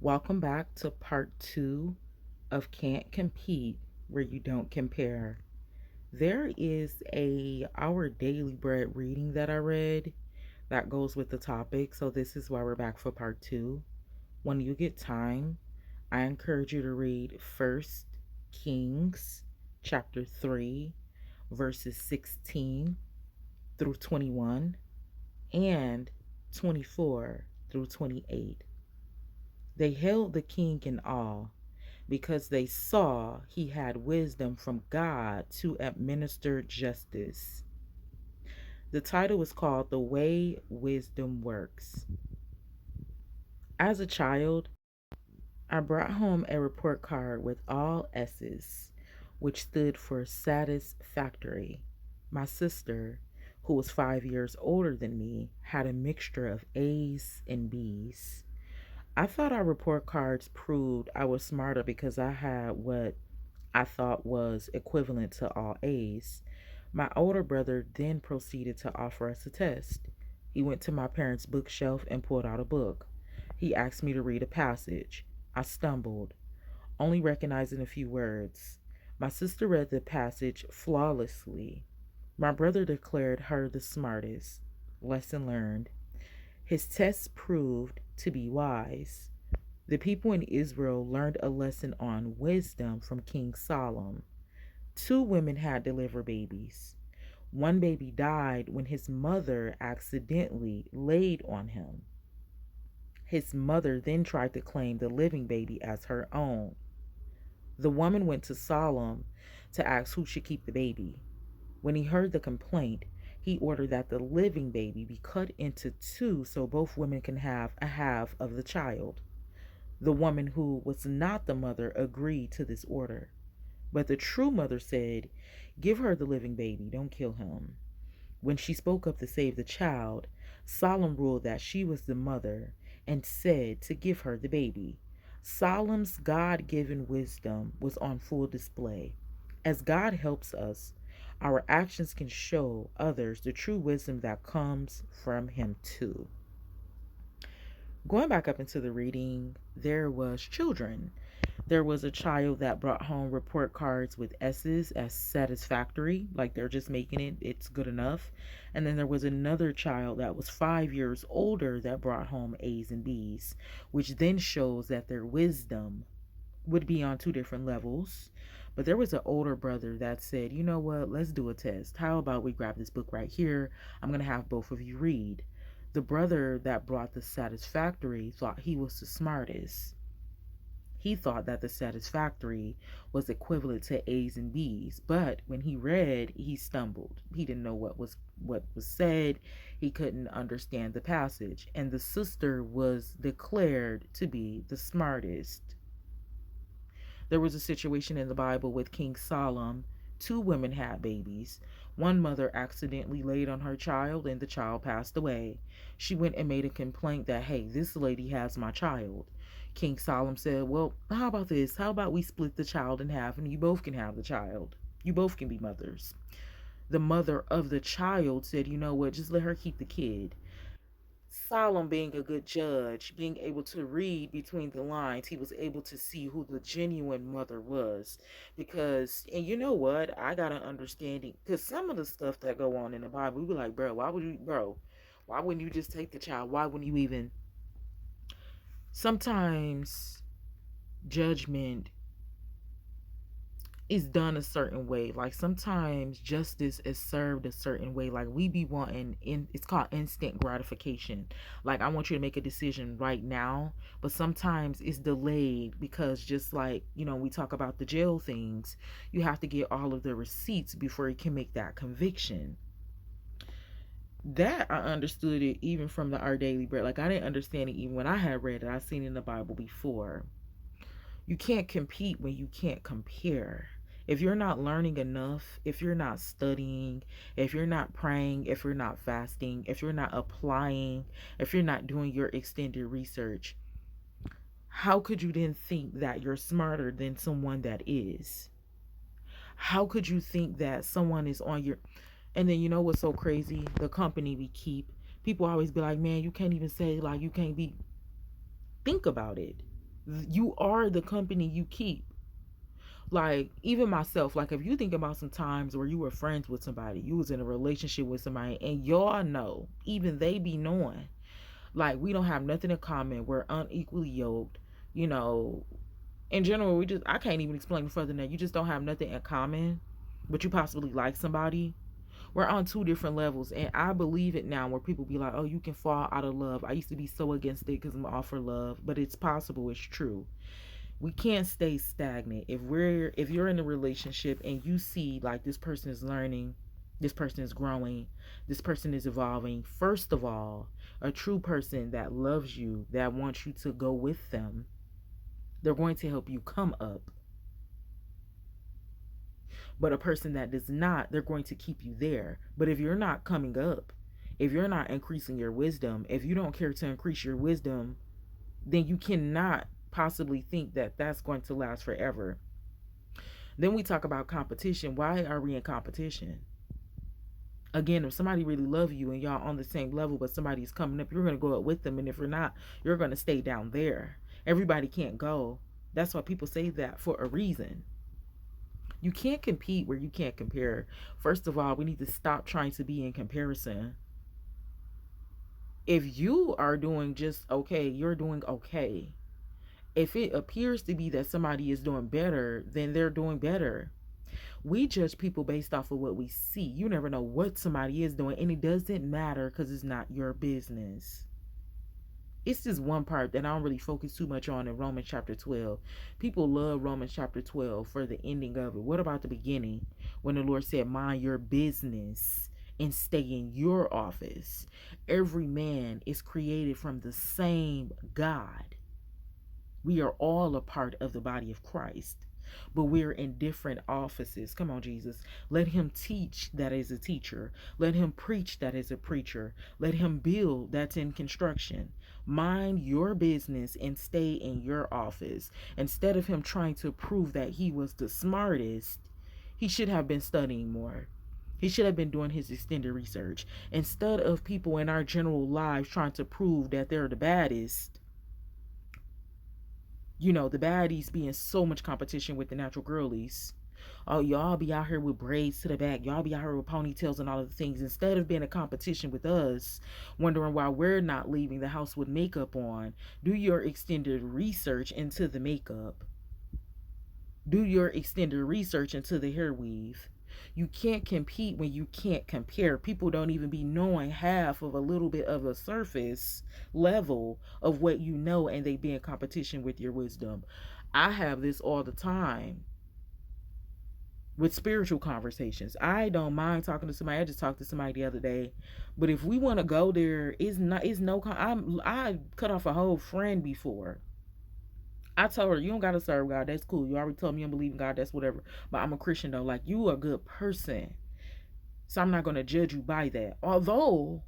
Welcome back to part two of Can't Compete Where You Don't Compare. There is a Our Daily Bread reading that I read that goes with the topic, so this is why we're back for part two. When you get time, I encourage you to read First Kings chapter 3, verses 16 through 21 and 24 through 28. They held the king in awe because they saw he had wisdom from God to administer justice. The title is called The Way Wisdom Works. As a child, I brought home a report card with all S's, which stood for satisfactory. My sister, who was 5 years older than me, had a mixture of A's and B's. I thought our report cards proved I was smarter because I had what I thought was equivalent to all A's. My older brother then proceeded to offer us a test. He went to my parents' bookshelf and pulled out a book. He asked me to read a passage. I stumbled, only recognizing a few words. My sister read the passage flawlessly. My brother declared her the smartest. Lesson learned. His tests proved to be wise. The people in Israel learned a lesson on wisdom from King Solomon. Two women had delivered babies. One baby died when his mother accidentally laid on him. His mother then tried to claim the living baby as her own. The woman went to Solomon to ask who should keep the baby. When he heard the complaint, he ordered that the living baby be cut into two so both women can have a half of the child. The woman who was not the mother agreed to this order. But the true mother said, "Give her the living baby, don't kill him." When she spoke up to save the child, Solomon ruled that she was the mother and said to give her the baby. Solomon's God given wisdom was on full display. As God helps us, our actions can show others the true wisdom that comes from Him too. Going back up into the reading, there was children. There was a child that brought home report cards with S's as satisfactory, like they're just making it's good enough. And then there was another child that was 5 years older that brought home A's and B's, which then shows that their wisdom would be on two different levels. But there was an older brother that said, "You know what, let's do a test. How about we grab this book right here? I'm going to have both of you read." The brother that brought the satisfactory thought he was the smartest. He thought that the satisfactory was equivalent to A's and B's, but when he read, he stumbled. He didn't know what was said. He couldn't understand the passage, and the sister was declared to be the smartest. There was a situation in the Bible with King Solomon. Two women had babies. One mother accidentally laid on her child and the child passed away. She went and made a complaint that, "Hey, this lady has my child." King Solomon said, "Well, how about this? How about we split the child in half and you both can have the child? You both can be mothers." The mother of the child said, "You know what? Just let her keep the kid." Solomon, being a good judge, being able to read between the lines, he was able to see who the genuine mother was. Because, and you know what? I got an understanding. Because some of the stuff that go on in the Bible, we be like, why wouldn't you just take the child? Why wouldn't you even? Sometimes judgment is done a certain way. Like sometimes justice is served a certain way. Like we be wanting it's called instant gratification. Like I want you to make a decision right now, but sometimes it's delayed because just like, we talk about the jail things, you have to get all of the receipts before you can make that conviction. That I understood it even from the Our Daily Bread. Like I didn't understand it even when I had read it. I seen it in the Bible before. You can't compete when you can't compare. If you're not learning enough, if you're not studying, if you're not praying, if you're not fasting, if you're not applying, if you're not doing your extended research, how could you then think that you're smarter than someone that is? How could you think that someone is on your. And then you know what's so crazy? The company we keep. People always be like, "Man, you can't even say, like, you can't be." Think about it. You are the company you keep. Like, even myself, like, if you think about some times where you were friends with somebody, you was in a relationship with somebody, and y'all know, even they be knowing, like, we don't have nothing in common, we're unequally yoked, you know, in general, I can't even explain further than that. You just don't have nothing in common, but you possibly like somebody. We're on two different levels, and I believe it now where people be like, oh, you can fall out of love. I used to be so against it because I'm all for love, but it's possible, it's true. We can't stay stagnant. If you're in a relationship and you see like this person is learning, this person is growing, this person is evolving, first of all, a true person that loves you, that wants you to go with them, they're going to help you come up. But a person that does not, they're going to keep you there. But if you're not coming up, if you're not increasing your wisdom, if you don't care to increase your wisdom, then you cannot possibly think that that's going to last forever. Then we talk about competition. Why are we in competition? Again, if somebody really love you and y'all on the same level, but somebody's coming up, you're going to go up with them. And if you're not, you're going to stay down there. Everybody can't go. That's why people say that for a reason. You can't compete where you can't compare. First of all, we need to stop trying to be in comparison. If you are doing just okay, you're doing okay. If it appears to be that somebody is doing better, then they're doing better. We judge people based off of what we see. You never know what somebody is doing, and it doesn't matter because it's not your business. It's just one part that I don't really focus too much on in Romans chapter 12. People love Romans chapter 12 for the ending of it. What about the beginning when the Lord said, mind your business and stay in your office? Every man is created from the same God. We are all a part of the body of Christ, but we're in different offices. Come on, Jesus. Let him teach, that is a teacher. Let him preach, that is a preacher. Let him build, that's in construction. Mind your business and stay in your office. Instead of him trying to prove that he was the smartest, he should have been studying more. He should have been doing his extended research. Instead of people in our general lives trying to prove that they're the baddest, the baddies be in so much competition with the natural girlies. Oh, y'all be out here with braids to the back. Y'all be out here with ponytails and all of the things. Instead of being a competition with us, wondering why we're not leaving the house with makeup on, do your extended research into the makeup. Do your extended research into the hair weave. You can't compete when you can't compare. People don't even be knowing half of a little bit of a surface level of what you know, and they be in competition with your wisdom. I have this all the time with spiritual conversations. I don't mind talking to somebody. I just talked to somebody the other day, but if we want to go there, it's no. I cut off a whole friend before. I told her, you don't gotta serve God. That's cool. You already told me you don't believe in God. That's whatever. But I'm a Christian though. Like, you are a good person, so I'm not gonna judge you by that. Although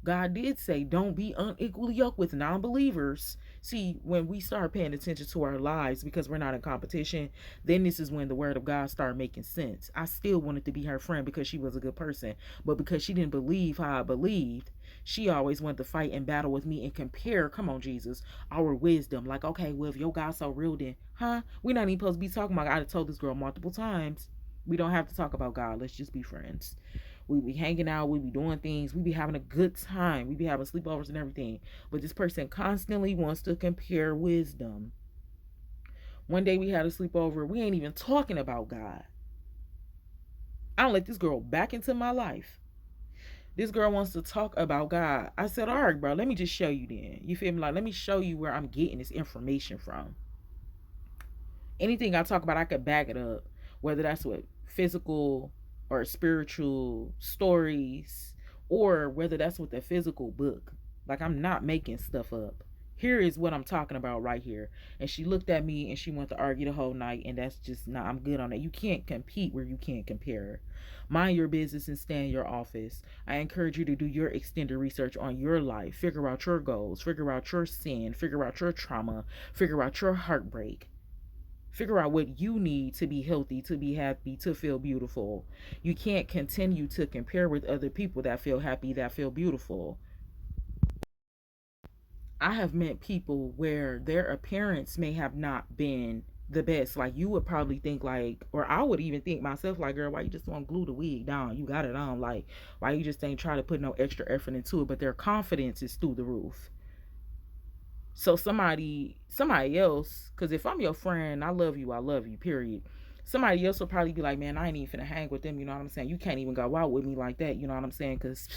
God did say, don't be unequally yoked with non-believers. See, when we start paying attention to our lives because we're not in competition, then this is when the word of God started making sense. I still wanted to be her friend because she was a good person, but because she didn't believe how I believed, she always wanted to fight and battle with me and compare, come on, Jesus, our wisdom. Like, okay, well, if your God's so real, then, huh? We're not even supposed to be talking about God. I told this girl multiple times. We don't have to talk about God. Let's just be friends. We be hanging out, we be doing things, we be having a good time, we be having sleepovers and everything. But this person constantly wants to compare wisdom. One day we had a sleepover, we ain't even talking about God. I don't let this girl back into my life. This girl wants to talk about God. I said, all right, bro, let me just show you then. You feel me? Like, let me show you where I'm getting this information from. Anything I talk about, I could back it up, whether that's with physical or spiritual stories, or whether that's with a physical book. Like, I'm not making stuff up. Here is what I'm talking about right here. And she looked at me and she wanted to argue the whole night, and that's just not, I'm good on that. You can't compete where you can't compare. Mind your business and stay in your office. I encourage you to do your extended research on your life. Figure out your goals, figure out your sin, figure out your trauma, figure out your heartbreak. Figure out what you need to be healthy, to be happy, to feel beautiful. You can't continue to compare with other people that feel happy, that feel beautiful. I have met people where their appearance may have not been the best. Like you would probably think like, or I would even think myself like, girl, why you just want to glue the wig down? You got it on. Like, why you just ain't try to put no extra effort into it? But their confidence is through the roof. So somebody else, because if I'm your friend, I love you, period. Somebody else will probably be like, man, I ain't even finna hang with them. You know what I'm saying? You can't even go out with me like that. You know what I'm saying? Because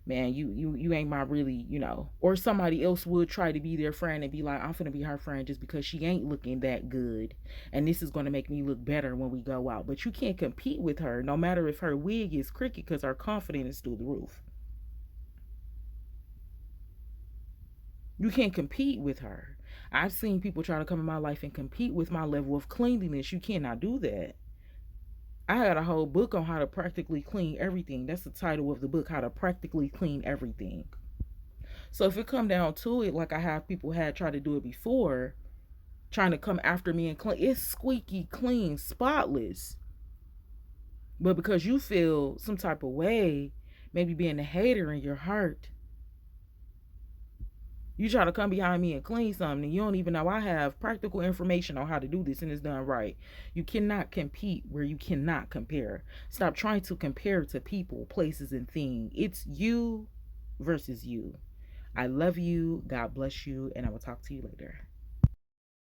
man, you ain't my really, you know. Or somebody else would try to be their friend and be like, I'm finna be her friend just because she ain't looking that good, and this is gonna make me look better when we go out. But you can't compete with her, no matter if her wig is crooked, because her confidence is through the roof. You can't compete with her. I've seen people try to come in my life and compete with my level of cleanliness. You cannot do that. I had a whole book on how to practically clean everything. That's the title of the book, How to Practically Clean Everything. So if it come down to it, like I have people had tried to do it before, trying to come after me and clean, it's squeaky clean, spotless. But because you feel some type of way, maybe being a hater in your heart, you try to come behind me and clean something, and you don't even know I have practical information on how to do this and it's done right. You cannot compete where you cannot compare. Stop trying to compare to people, places, and things. It's you versus you. I love you. God bless you. And I will talk to you later.